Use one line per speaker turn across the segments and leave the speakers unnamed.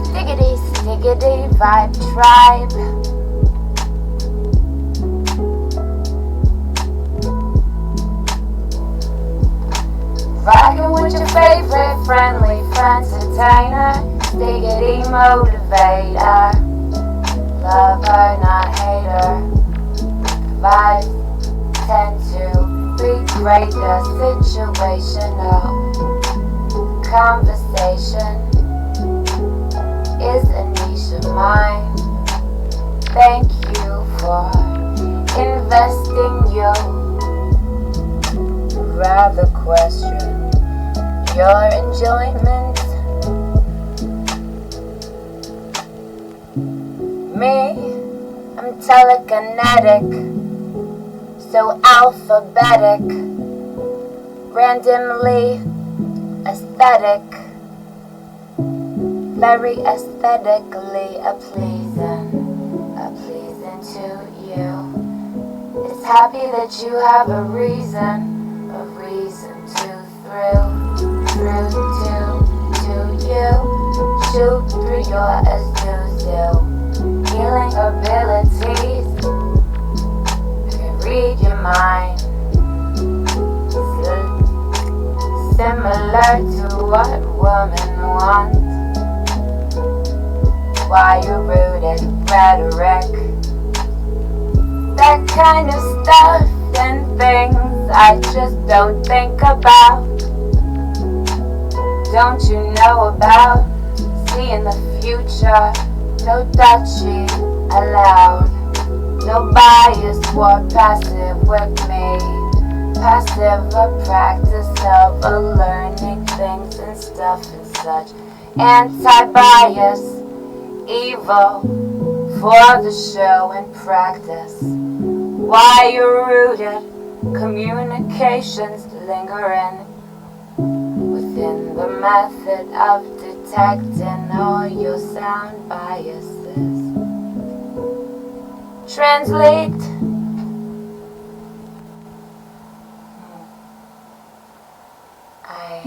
Stiggidy, Stiggidy, vibe tribe. Rockin' with your favorite friendly entertainer, Stiggidy motivator. Lover, not hater. Vibes tend to recreate the situational conversation is a niche of mine. Thank you for investing you. Rather question your enjoyment. Me, I'm telekinetic, so alphabetic, randomly aesthetic, very aesthetically pleasing to you. It's happy that you have a reason to through to you, shoot through your astute healing abilities. I can read your mind, similar to what women want. Why you rooted rhetoric, that kind of stuff and things I just don't think about. Don't you know about seeing the future? No touchy allowed, no bias or passive with me. Passive a practice of learning things and stuff and such. Anti-bias, evil for the show and practice. Why you're rooted, communications lingering within the method of detecting all your sound biases. Translate. I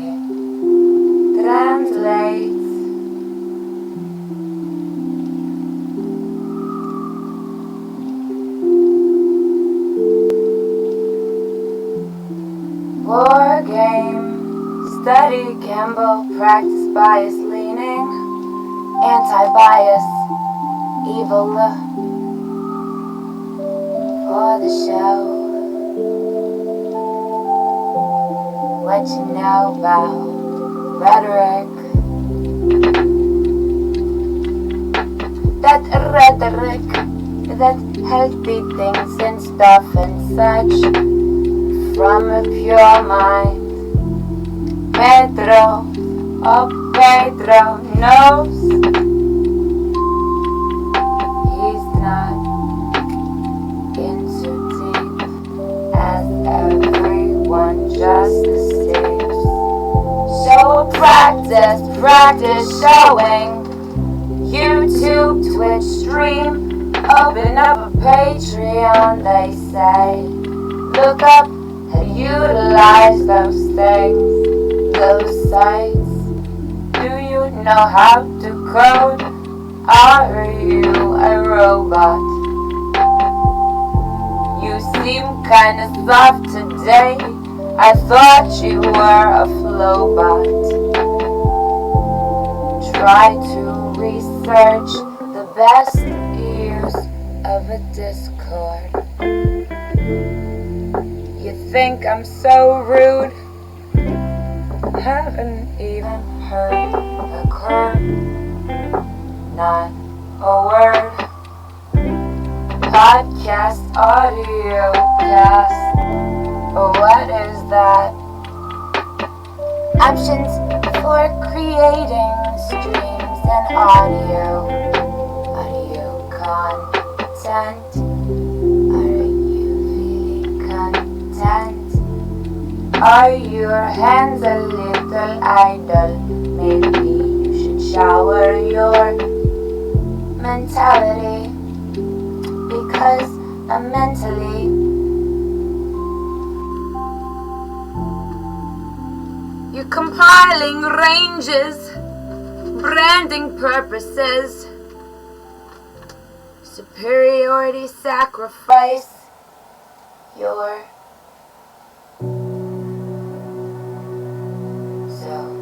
translate. War game, study, gamble, practice bias leaning, anti-bias, evil for the show. What you know about rhetoric? That rhetoric, that healthy things and stuff and such. From a pure mind, Pedro, oh Pedro knows he's not in too deep, as everyone just seems. So practice showing, YouTube, Twitch stream, open up a Patreon, they say. Look up and utilize those things, those sites. Do you know how to code? Are you a robot? You seem kinda soft today. I thought you were a flowbot. Try to research the best use of a Discord. You think I'm so rude? Haven't even heard a curve, not a word. Podcast, audio cast, what is that? Options for creating streams and audio content. Are you feeling content? Are your hands a little idle? Maybe you should shower your mentality, because mentally You're compiling ranges, branding purposes, superiority sacrifice, your so.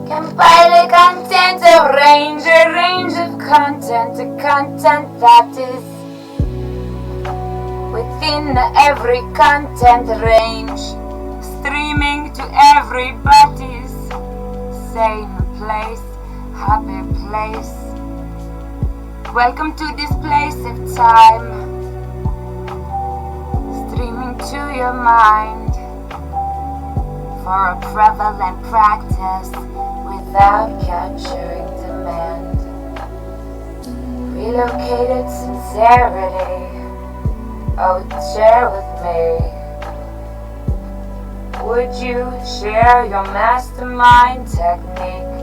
Compile content, a range of content, a content that is within every content range, streaming to everybody's same place, happy place. Welcome to this place of time, streaming to your mind for a prevalent practice without capturing demand. Relocated sincerity, oh, share with me. Would you share your mastermind technique?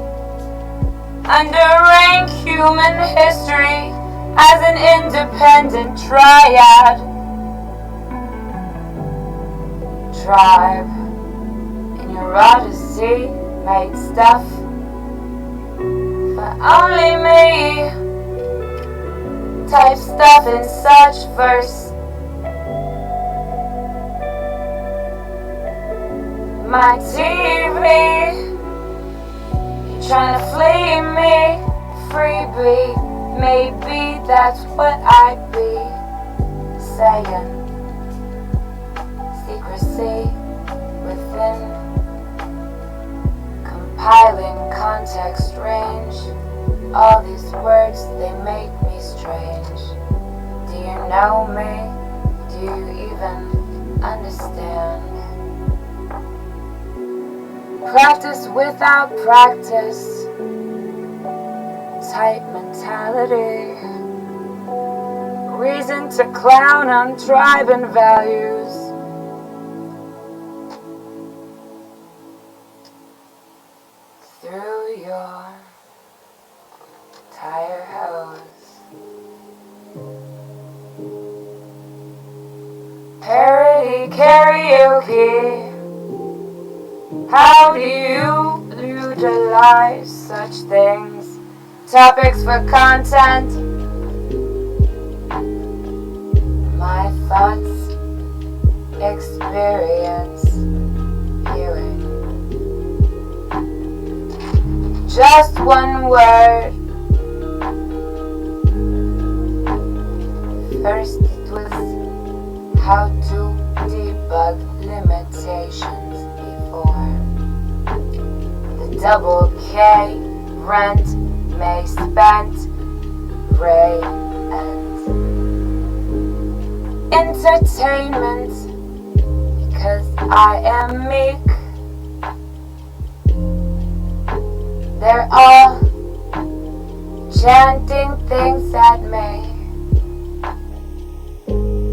Underrank human history as an independent triad. Tribe in your odyssey made stuff for only me. Type stuff in such verse. My TV, you trying to flee me, freebie. Maybe that's what I'd be saying. Secrecy within, compiling context range. All these words, they make me strange. Do you know me? Do you even understand? Practice without practice, type mentality. Reason to clown on tribe and values. Through your tire hose. Parody karaoke. How do you utilize such things? Topics for content. My thoughts, experience, viewing. Just one word. First it was how to debug limitations before. The double K, rent, may, spent, ray, and entertainment, because I am meek. They're all chanting things at me.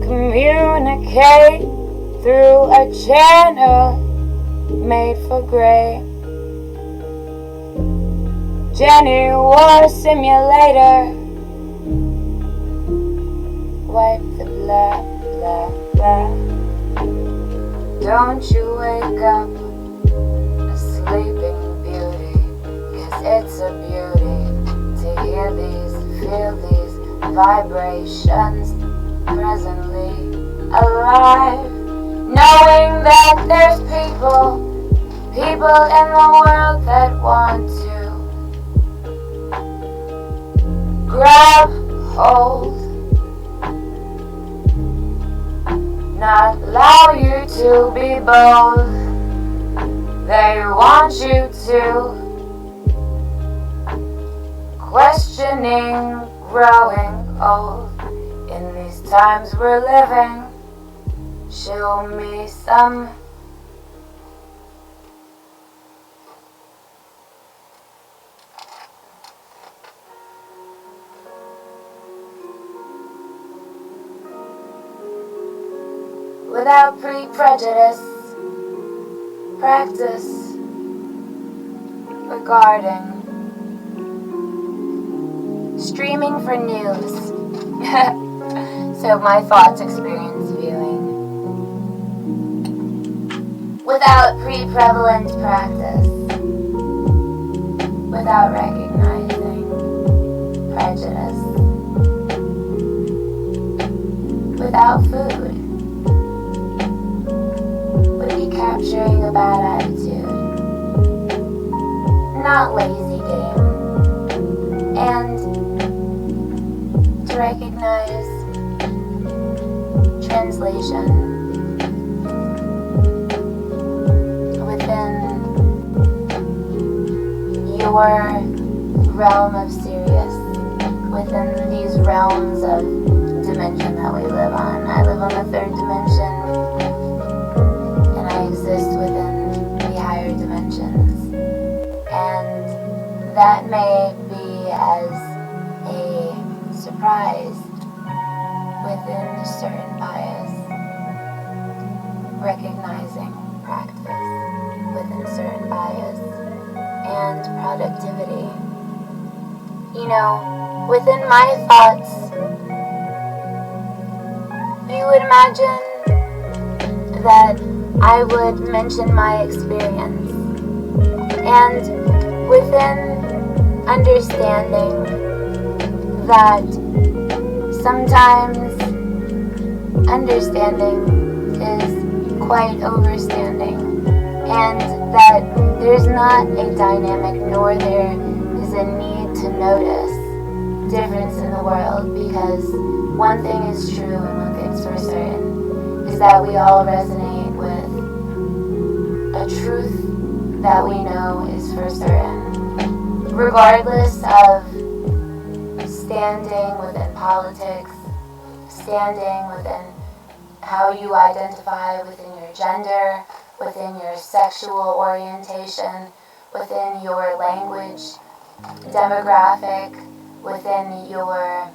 Communicate through a channel made for gray. Jenny War Simulator. Wipe the blah, blah, blah. Don't you wake up a sleeping beauty, 'cause it's a beauty to hear these, feel these vibrations presently alive. Knowing that there's people in the world that want to grab hold, not allow you to be bold. They want you to questioning, growing old. In these times we're living, show me some. Without pre-prejudice, practice regarding streaming for news. So my thoughts, experience viewing. Without pre-prevalent practice, without recognizing prejudice, without food, would be capturing a bad attitude, not lazy game, and to recognize translation within your realm of serious, within these realms of dimension that we live on. I live on the third dimension, and I exist within the higher dimensions. And that may be as a surprise within a certain bias, recognizing practice within certain bias and productivity. You know, within my thoughts, you would imagine that I would mention my experience, and within understanding that sometimes understanding is quite overstanding, and that there's not a dynamic nor there is a need to notice difference in the world, because one thing is true and one thing's for certain, is that we all resonate with a truth that we know is for certain, regardless of standing within politics, standing within how you identify within your gender, within your sexual orientation, within your language, demographic, within your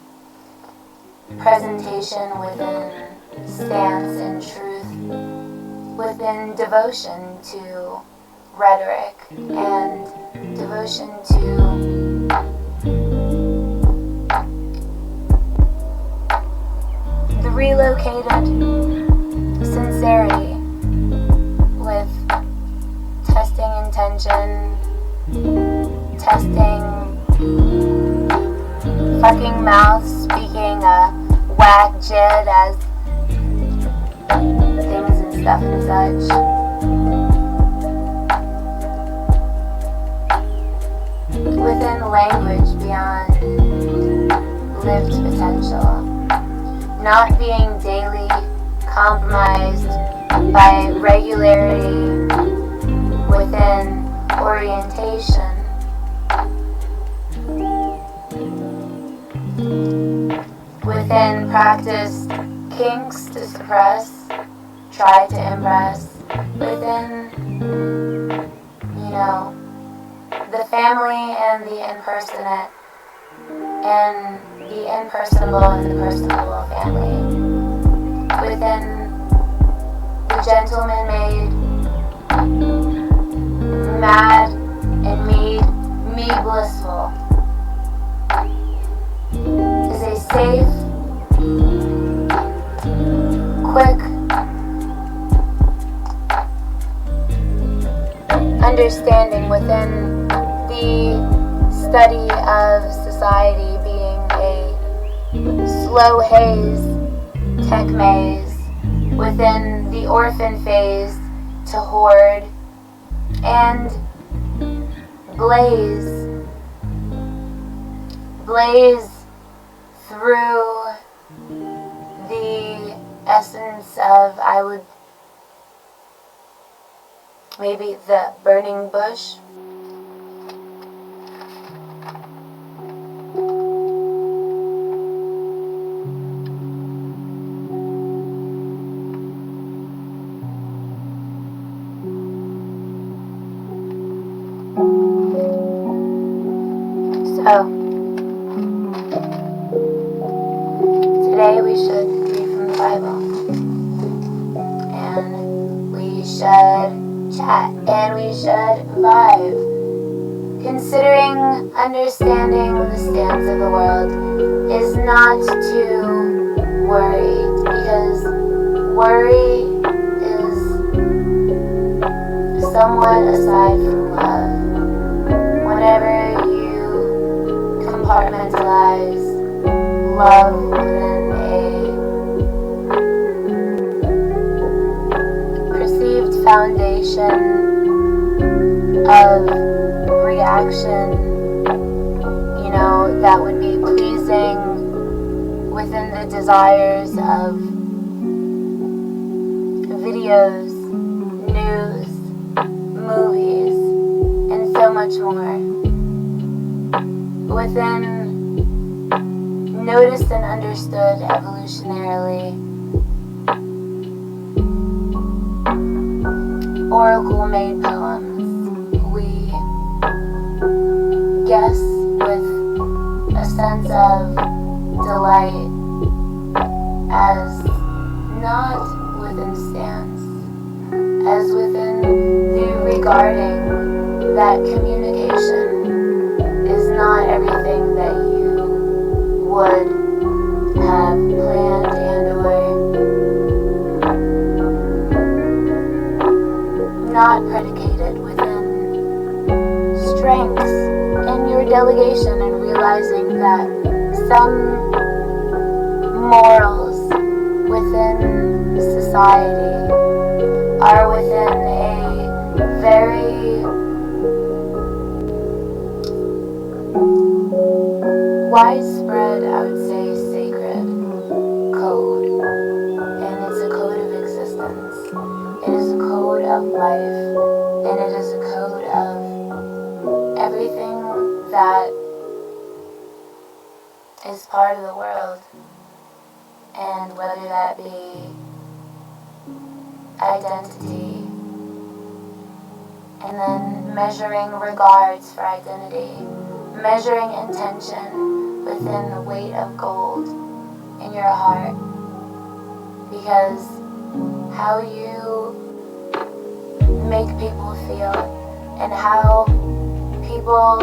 presentation, within stance and truth, within devotion to rhetoric and devotion to the relocated sincerity with testing intention, testing fucking mouth, speaking a whack jit as things and stuff and such. Within language beyond lived potential, not being daily compromised by regularity within orientation, within practiced kinks to suppress, try to impress, within, you know, the family and the impersonate, and the impersonable and the personable family, within the gentleman made mad and made me blissful, is a safe, quick understanding within the study of society being a slow haze, tech maze, within the orphan phase to hoard and blaze through the essence of, I would, maybe the burning bush. So, today we should read from the Bible, and we should chat and we should vibe. Considering understanding the stance of the world is not to worry, because worry is somewhat aside from love. Whenever you compartmentalize love within a perceived foundation of reaction, that would be pleasing within the desires of videos, news, movies, and so much more. Within noticed and understood evolutionarily, oracle-made poems, we guess with a sense of delight as not within stance, as within the regarding that communication is not everything that you would have planned and or not predicated within strengths in your delegation, and realizing that some morals within society are within a very widespread, I would say, sacred code. And it's a code of existence. It is a code of life. And it is a code of everything that is part of the world. And whether that be identity, and then measuring regards for identity, measuring intention within the weight of gold in your heart, because how you make people feel and how people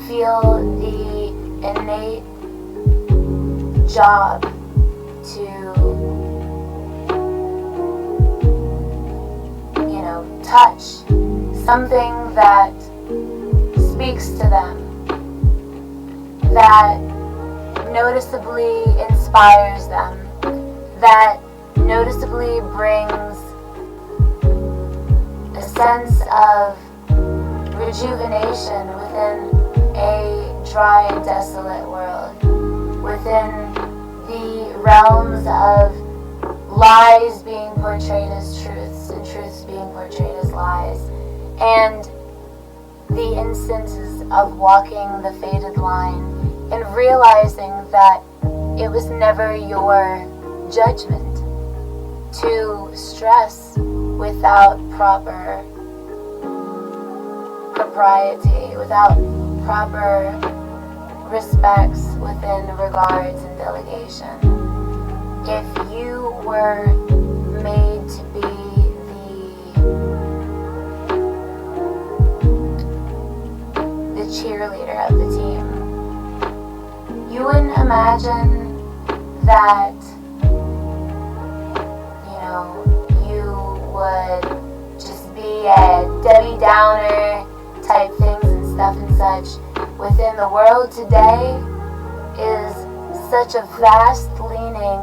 feel the innate job to touch something that speaks to them, that noticeably inspires them, that noticeably brings a sense of rejuvenation within a dry and desolate world, within the realms of lies being portrayed as truths and truths being portrayed as lies, and the instances of walking the faded line and realizing that it was never your judgment to stress without proper propriety, without proper respects within regards and delegation. If you were made to be the cheerleader of the team, you wouldn't imagine that, you would just be a Debbie Downer type things and stuff and such. Within the world today is such a vast leaning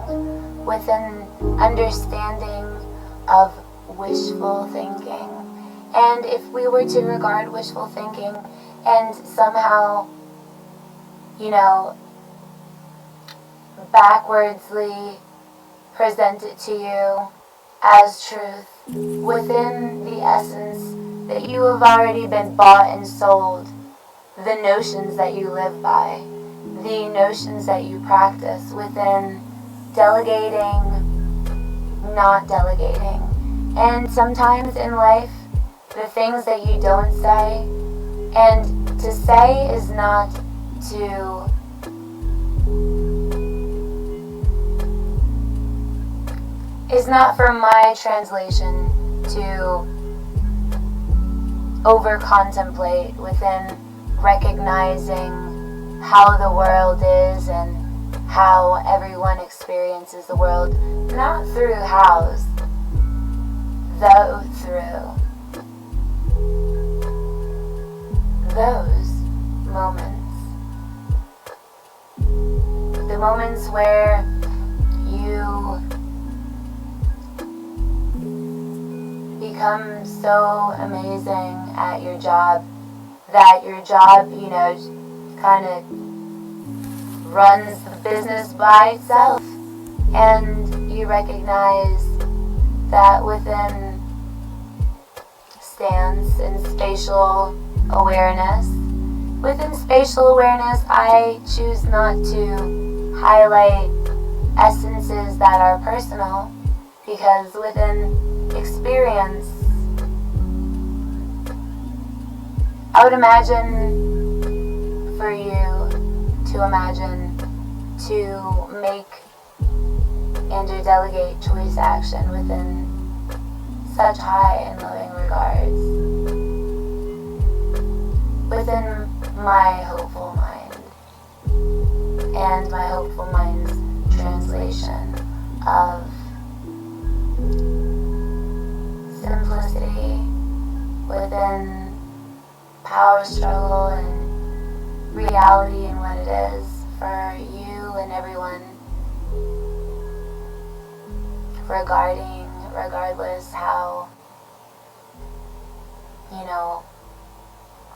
within understanding of wishful thinking. And if we were to regard wishful thinking and somehow, backwardsly present it to you as truth within the essence that you have already been bought and sold, the notions that you live by, the notions that you practice within delegating, not delegating. And sometimes in life, the things that you don't say, and to say is not to is not from my translation to over contemplate within recognizing how the world is and how everyone experiences the world, not through hows, though through those moments. The moments where you become so amazing at your job that your job, kind of runs the business by itself, and you recognize that within stance and spatial awareness. Within spatial awareness, I choose not to highlight essences that are personal, because within experience, I would imagine for you to imagine to make and or delegate choice action within such high and loving regards. Within my hopeful mind and my hopeful mind's translation of simplicity within power struggle and reality and what it is for you and everyone, regardless how,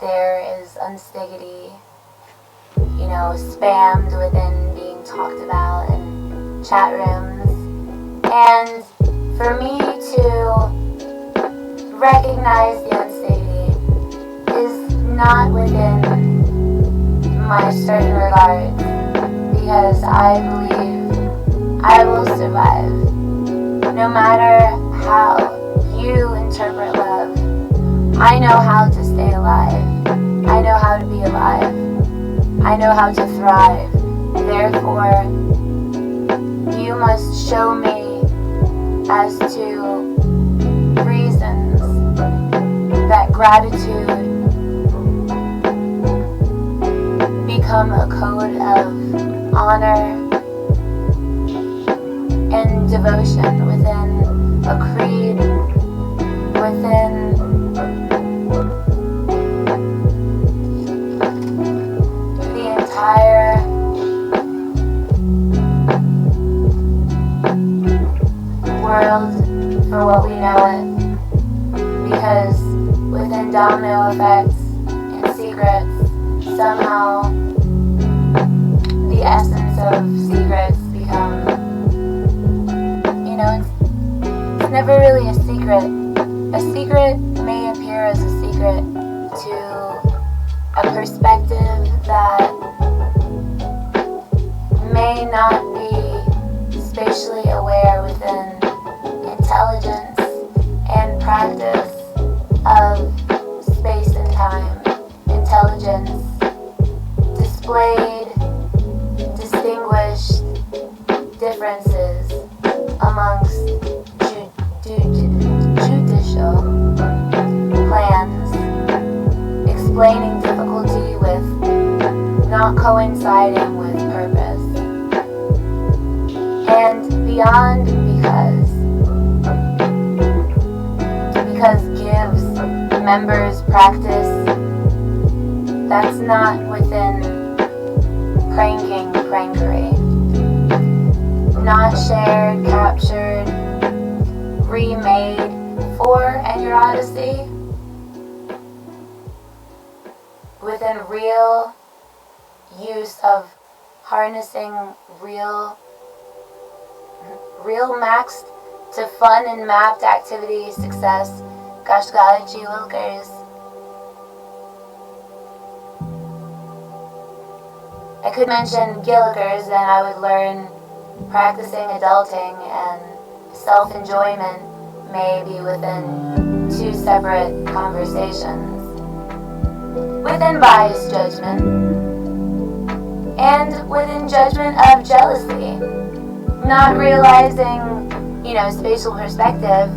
there is unstiggidy, spammed within being talked about in chat rooms. And for me to recognize the unstiggidy is not within my certain regards, because I believe I will survive. No matter how you interpret love, I know how to stay alive. I know how to be alive. I know how to thrive. Therefore, you must show me as to reasons that gratitude become a code of honor and devotion within a creed, within the entire world for what we know it, because within domino effects and secrets, somehow the essence of secrets become, it's never really a secret. A secret may appear as a secret to a perspective that may not be spatially aware within intelligence and practice of space and time. Intelligence displayed, distinguished differences amongst judicial plans, explaining difficulty with not coinciding with purpose, and beyond because gives members practice that's not within prankery, not shared, captured, remade for and your odyssey, within real use of harnessing real maxed to fun and mapped activity success. Kashgalachi Wilkers. I could mention Gillikers, then I would learn practicing adulting and self-enjoyment may be within two separate conversations. Within biased judgment and within judgment of jealousy. Not realizing, spatial perspective,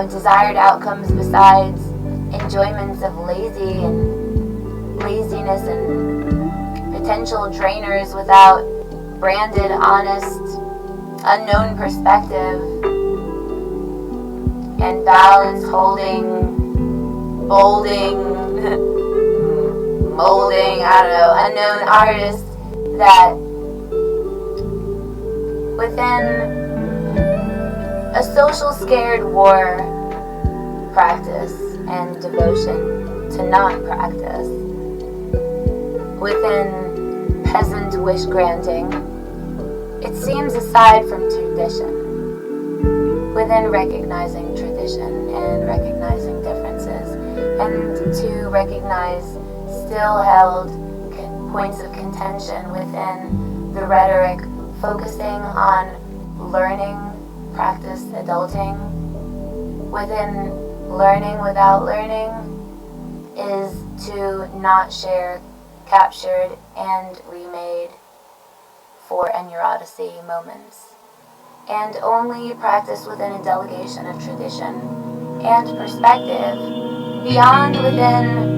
desired outcomes besides enjoyments of laziness and potential drainers without branded, honest, unknown perspective and balance, holding, bolding, molding, unknown artists that within a social scared war practice and devotion to non-practice, within peasant wish granting, it seems aside from tradition, within recognizing tradition and recognizing differences, and to recognize still held points of contention within the rhetoric focusing on learning, practice, adulting, within learning without learning is to not share captured and remade for and neuroticy moments, and only practice within a delegation of tradition and perspective beyond within,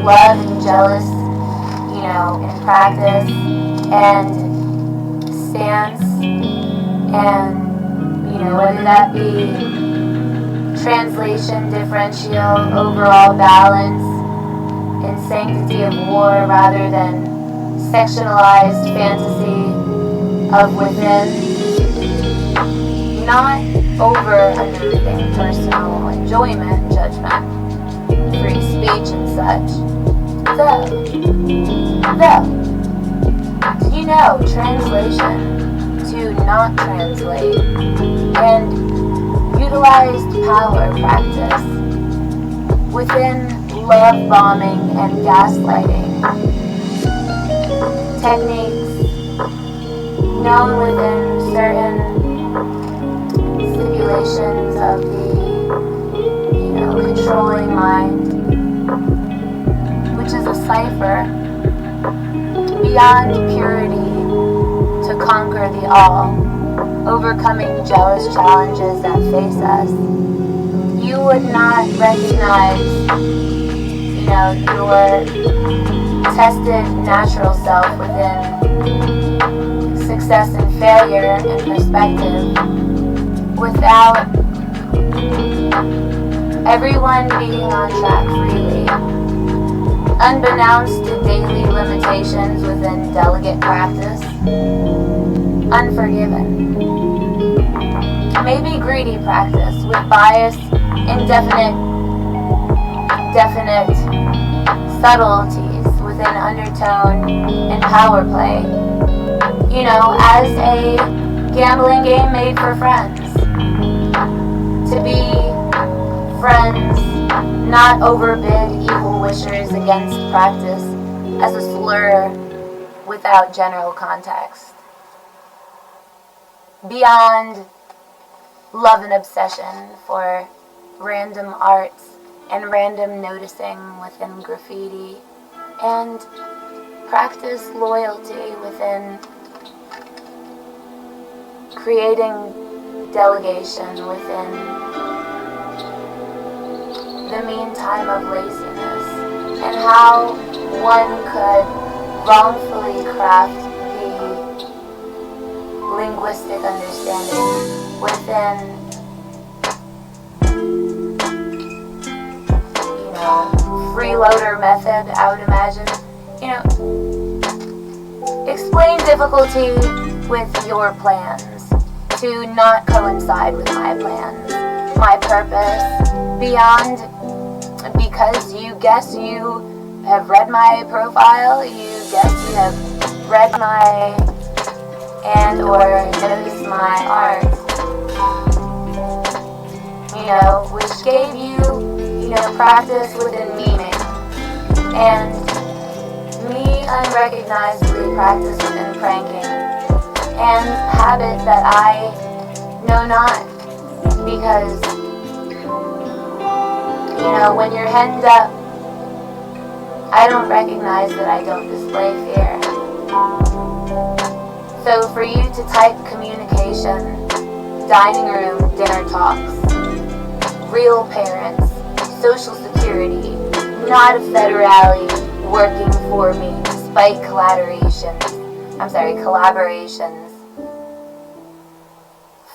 love and jealous, in practice and stance, and, whether that be translation, differential, overall balance, and sanctity of war rather than sectionalized fantasy of within, not over underlying personal enjoyment, judgment, free speech and such. Though, did you know translation to not translate and utilized power practice within love bombing and gaslighting techniques known within certain stipulations of the controlling mind, which is a cipher beyond purity to conquer the all, overcoming jealous challenges that face us. You would not recognize, your tested natural self within success and failure and perspective without everyone being on track freely, unbeknownst to daily limitations within delegate practice, unforgiven. Maybe greedy practice with bias, definite subtleties within undertone and power play. As a gambling game made for friends. To be friends, not overbid evil wishers against practice as a slur without general context. Beyond love and obsession for random arts and random noticing within graffiti, and practice loyalty within creating delegation within the meantime of laziness, and how one could wrongfully craft the linguistic understanding within, freeloader method, I would imagine. Explain difficulty with your plans to not coincide with my plans, my purpose, beyond, because you guess you have read my profile, you guess you have read my and or noticed my art, which gave you, practice within meaning, and me unrecognizably practice within pranking, and habit that I know not, because, when you're hemmed up, I don't recognize that I don't display fear. So for you to type communication, dining room, dinner talks, real parents, social security, not a federale working for me despite collaborations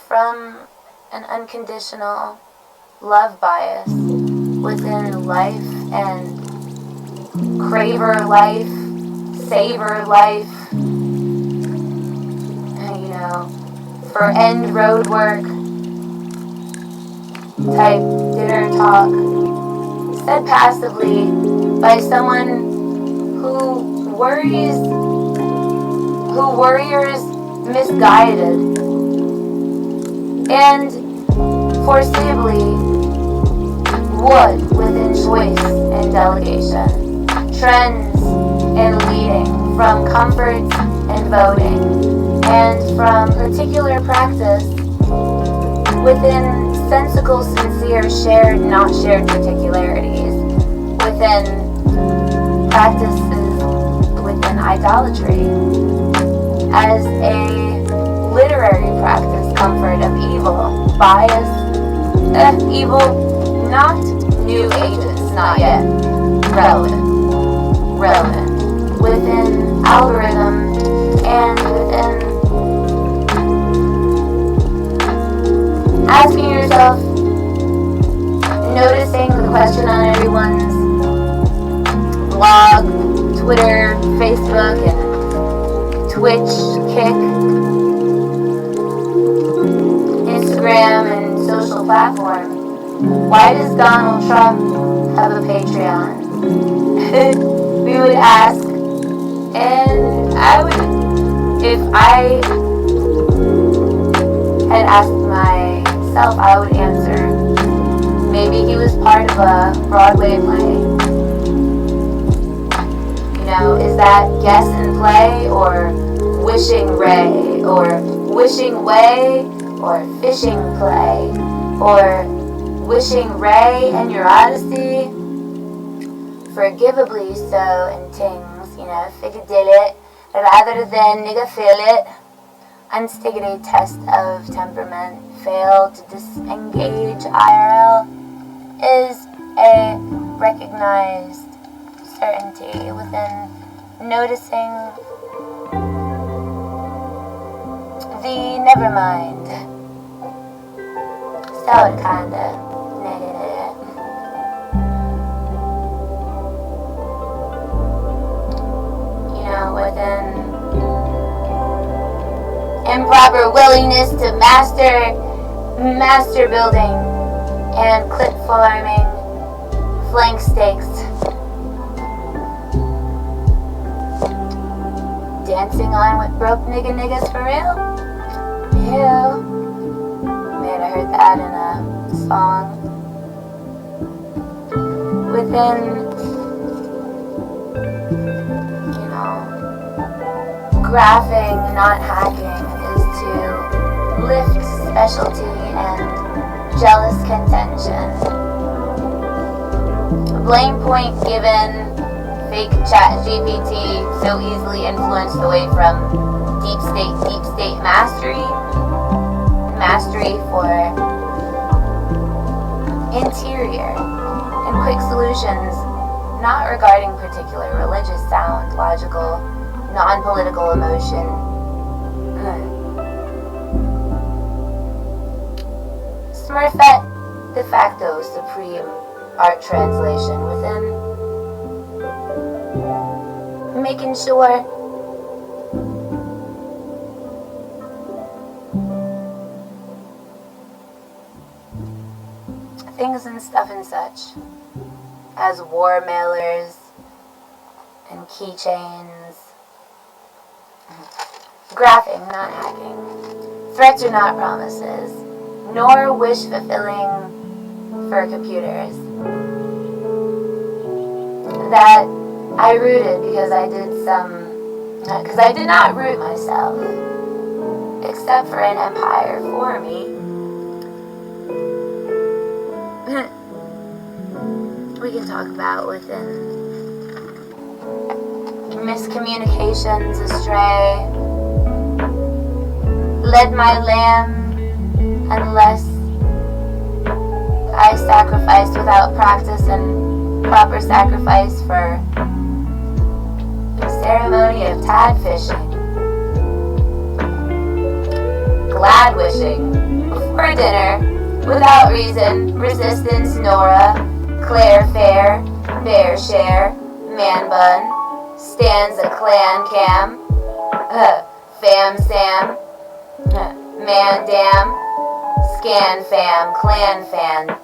from an unconditional love bias within life and craver life, savor life, for end road work type dinner talk, said passively by someone who worriers misguided, and foreseeably would within choice and delegation, trends and leading from comfort and voting, and from particular practice within sensical, sincere, shared, not shared particularities, within practices within idolatry, as a literary practice, comfort of evil, bias, evil, not new ages, not yet, relevant, within algorithm, and within asking yourself, noticing the question on everyone's blog, Twitter, Facebook, and Twitch, Kick, Instagram, and social platforms. Why does Donald Trump have a Patreon? We would ask, and if I had asked myself, I would answer, maybe he was part of a Broadway play. Is that guess and play, or wishing Ray, or wishing way, or fishing play, or wishing Ray and your Odyssey? Forgivably so in things, figadillit, rather than nigga feel it. Unstiggidy test of temperament, fail to disengage IRL, is a recognized certainty within noticing the nevermind. Sound kinda negative. Within improper willingness to master building and clip farming, flank stakes, dancing on with broke niggas for real? Yeah. Man, I heard that in a song. Within, graphing, not hacking, is to lift specialty and jealous contention. Blame point given, fake chat GPT so easily influenced away from deep state mastery for interior and quick solutions, not regarding particular religious sound, logical, non-political emotion. Smurfette de facto supreme art translation within making sure things and stuff and such as war mailers and keychains. Graphing, not hacking. Threats are not promises, nor wish fulfilling for computers. That I rooted because I did not root myself, except for an empire for me. We can talk about within miscommunications astray, led my lamb unless I I sacrificed without practice and proper sacrifice for the ceremony of tide fishing. Glad wishing before dinner, without reason, resistance, Nora, Claire Fair, Bear Share, Man Bun, Stanza Clan Cam, Fam Sam, Man Dam, Scan Fam, Clan Fan,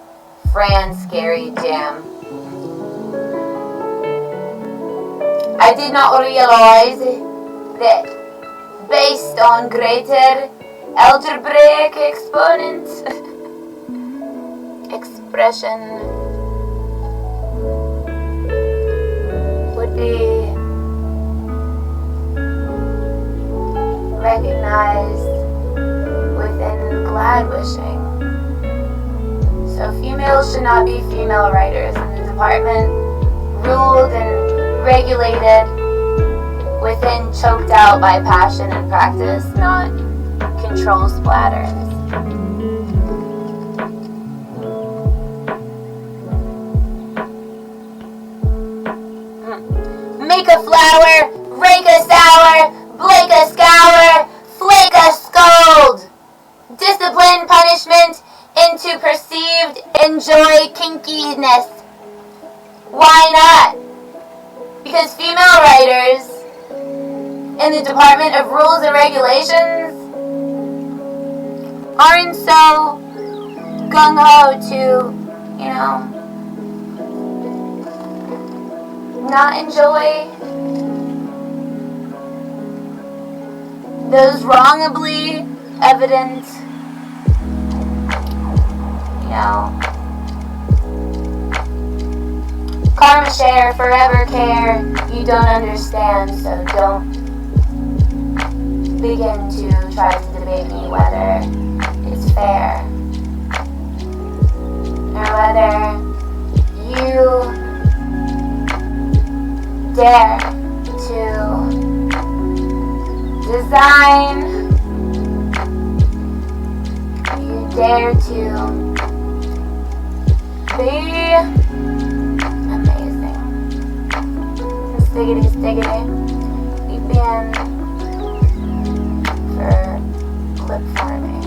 Fran Scary Jam. I did not realize that based on greater algebraic exponent expression would be recognized within glad wishing. So females should not be female writers in the department, ruled and regulated within, choked out by passion and practice, not control splatters. Make a flower, rake a sour, blake a scour, flake a scold. Discipline punishment into perceived enjoy kinkiness. Why not? Because female writers in the Department of Rules and Regulations aren't so gung-ho to, not enjoy those wrongably evident, karma share, forever care, you don't understand, so don't begin to try to debate me whether it's fair or whether you dare to design, you dare to be amazing. Stiggidy, we've been for clip farming.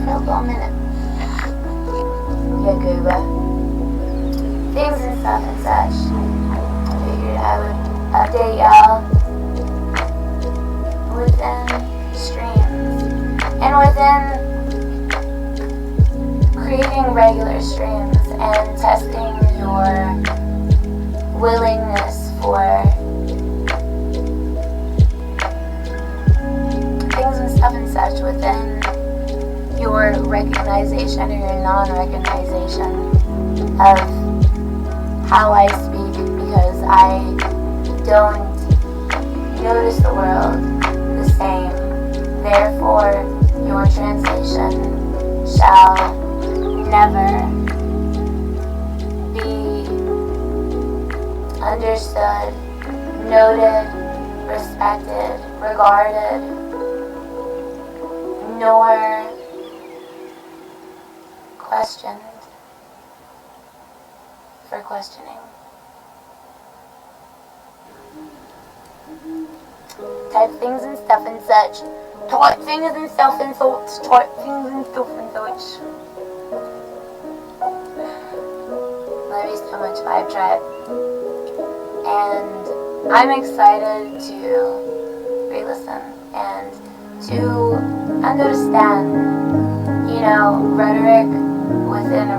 For a little minute. Yeah, gooba. Things and stuff and such. I figured I would update y'all within streams and within creating regular streams and testing your willingness for things and stuff and such within your recognition or your non-recognition of how I speak, because I don't notice the world the same. Therefore, your translation shall never be understood, noted, respected, regarded, nor questioned for questioning. Type things and stuff and such. Type things and stuff and thoughts. Type things and stuff and such. Love you so much, Vibe Tribe. And I'm excited to re-listen and to understand, rhetoric within a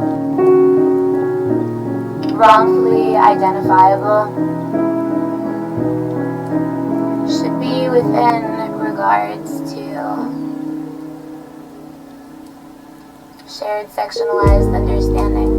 wrongfully identifiable should be within regards to shared sectionalized understanding.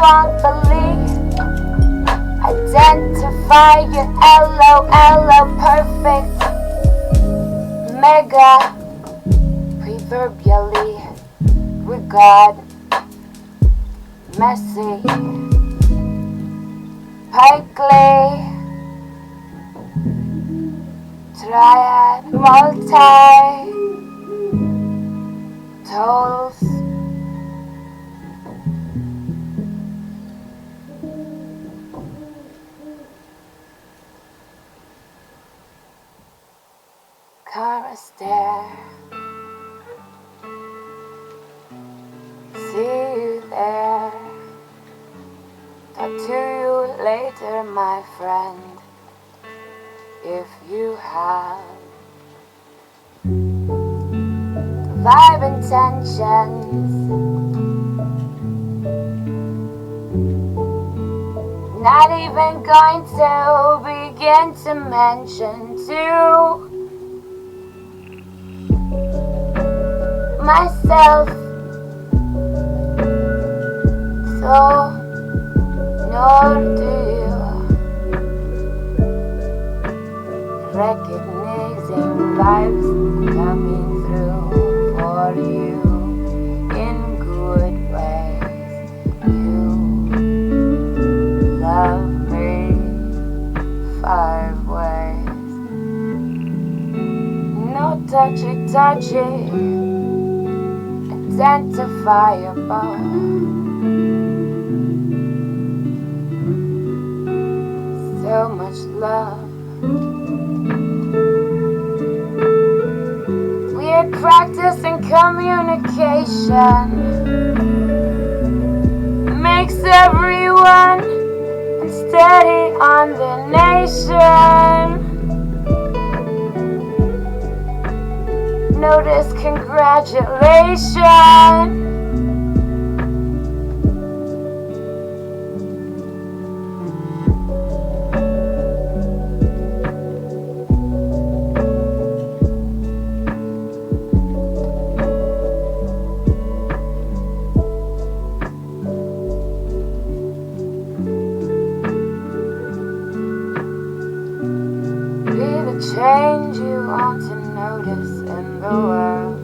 won't believe. Identify your LOL perfect. Mega, proverbially regard. Messy, Pikely, Triad, multi, tolls. Cara stare. See you there. Talk to you later, my friend, if you have vibe intentions. Not even going to begin to mention to myself. So, nor do you recognizing vibes coming through for you in good ways. You love me 5 ways. No touchy, identifiable. So much love. Weird practice in communication makes everyone unsteady on the nation. Notice congratulations. Be the change you want to notice in the world.